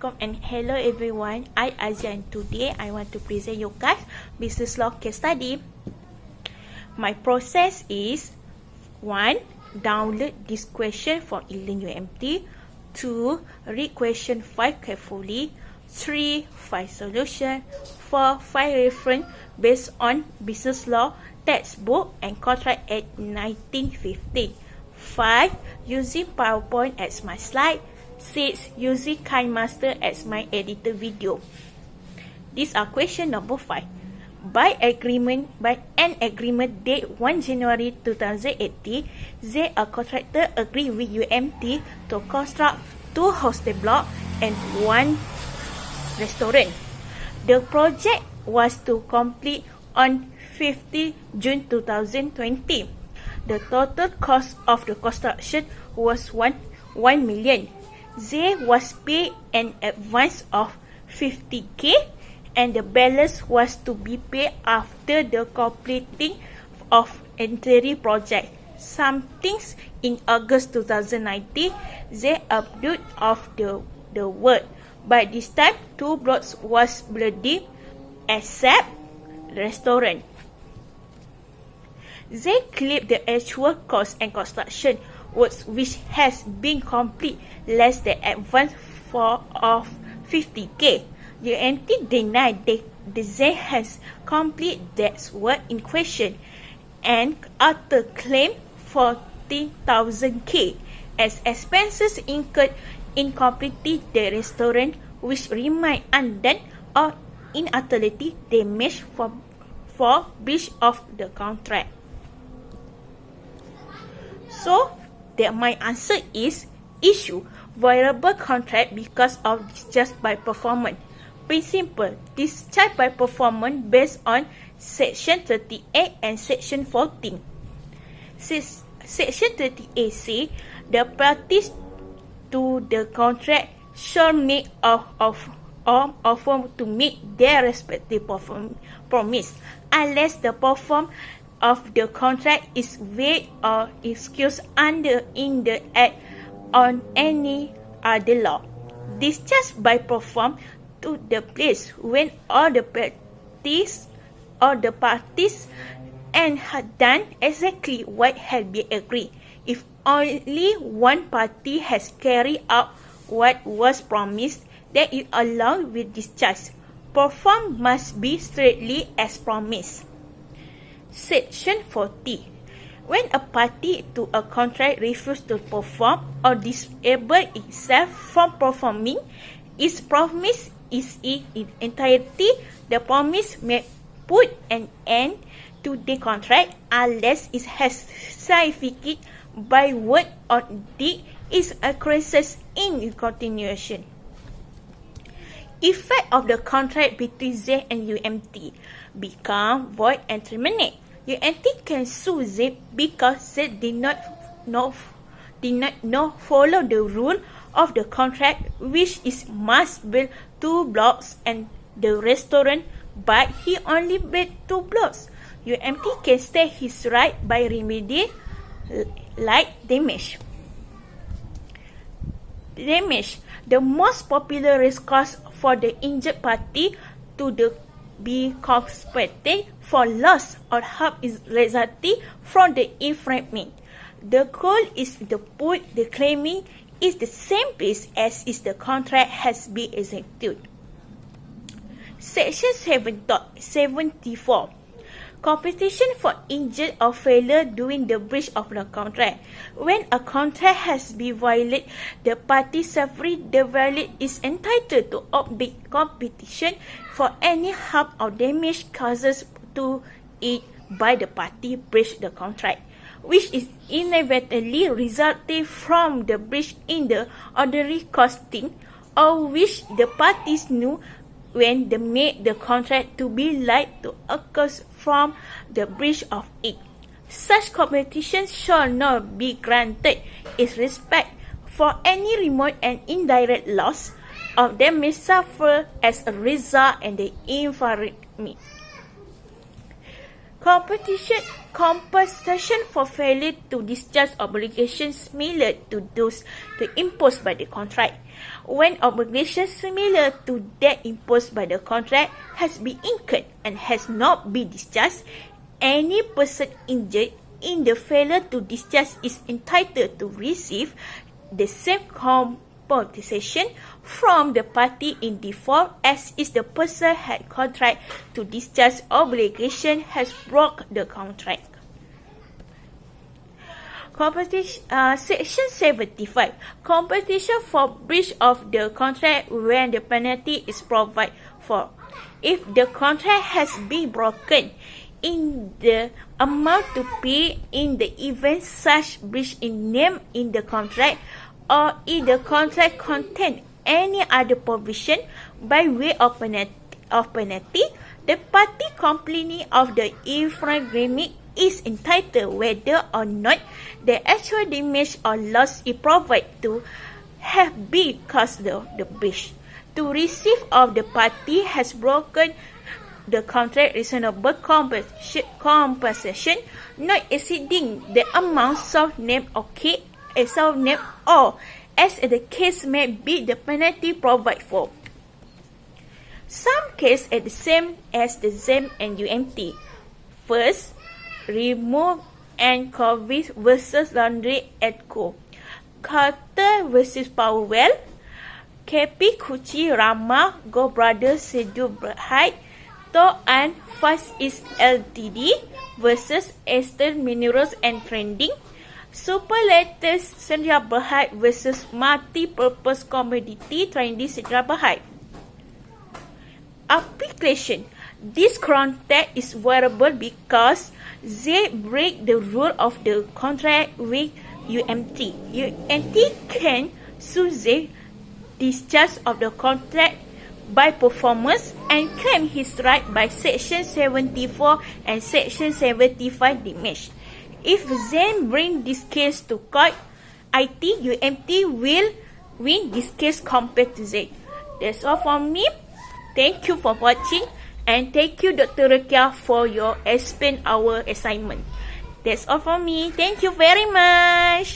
Assalamualaikum and hello everyone. I Azia and today I want to present you guys business law case study. My process is 1. Download this question from eLearn UMT. 2. Read question 5 carefully. 3. Find solution. 4. Find reference based on business law textbook and contract act 1950. 5. Using PowerPoint as my slide. 6. Using KineMaster as my editor video. These are question number 5. By an agreement date 1 January 2018, Z, a contractor, agreed with UMT to construct 2 hostel blocks and 1 restaurant. The project was to complete on 50 June 2020. The total cost of the construction was 1 million. Z was paid an advance of 50k and the balance was to be paid after the completing of entire project. Something in August 2019, Z update of the work. By this time, 2 blocks was ready except restaurant. Z claimed the actual cost and construction works which has been complete less than advance of 50k. UMT denied that the Z has complete that work in question and author claimed 14,000k as expenses incurred in completing the restaurant which remain undone or inutterly damaged for breach of the contract. So, my answer is issue viable contract because of discharge by performance. Principle: discharge by performance based on Section 38 and Section 14. Section 38 say the parties to the contract shall make offer to make their respective promise unless the perform of the contract is waived or excused under in the act on any other law. Discharge by perform to the place when all the parties and had done exactly what had been agreed. If only one party has carried out what was promised, then it allowed with discharge. Perform must be strictly as promised. Section 40. When a party to a contract refuses to perform or disable itself from performing its promise is in entirety, the promise may put an end to the contract unless it has signified by word or deed its occurrence in continuation. Effect of the contract between Z and UMT become void and terminate. UMT can sue Z because Z did not follow the rule of the contract, which is must build 2 blocks and the restaurant, but he only built 2 blocks. UMT can state his right by remedying like damage. The most popular recourse for the injured party to be compensated for loss or harm is resulting from the infringement. The goal is to put the claiming is the same place as is the contract has been executed. Section 74. Compensation for injured or failure during the breach of the contract. When a contract has been violated, the party suffering the violation is entitled to obtain compensation for any harm or damage caused to it by the party breach the contract, which is inevitably resulting from the breach in the ordinary costing, or which the parties knew when they made the contract to be likely to occur from the breach of it. Such compensation shall not be granted in respect for any remote and indirect loss of damage suffered as a result of the infringement. Compensation for failure to discharge obligations similar to those imposed by the contract. When obligations similar to that imposed by the contract has been incurred and has not been discharged, any person injured in the failure to discharge is entitled to receive the same compensation from the party in default as if the person had contract to discharge obligation has broke the contract. Section 75. Compensation for breach of the contract when the penalty is provided for. If the contract has been broken, in the amount to pay in the event such breach is named in the contract, or if the contract contains any other provision by way of penalty, the party complaining of the infringement is entitled whether or not the actual damage or loss is provided to have been caused the breach. To receive of the party has broken the contract reasonable compensation not exceeding the amount self-named or as the case may be the penalty provided for. Some cases are the same as the ZEM and UMT. First, Remove and Corvis versus Laundry & Co. Carter versus Powell. KP Kuchi Rama Go Brothers Sedu Berhad. To and Fast East Ltd versus Eastern Minerals and Trading. Superlattice Sdn Bhd versus Multi-Purpose Commodity Trading Sdn Bhd. Application. This contract is viable because they break the rule of the contract with UMT. UMT can sue the discharge of the contract by performance and claim his right by Section 74 and Section 75 damage. If they bring this case to court, I think UMT will win this case compared to Z. That's all from me. Thank you for watching and thank you Dr. Rukia for your explain our assignment. That's all from me. Thank you very much.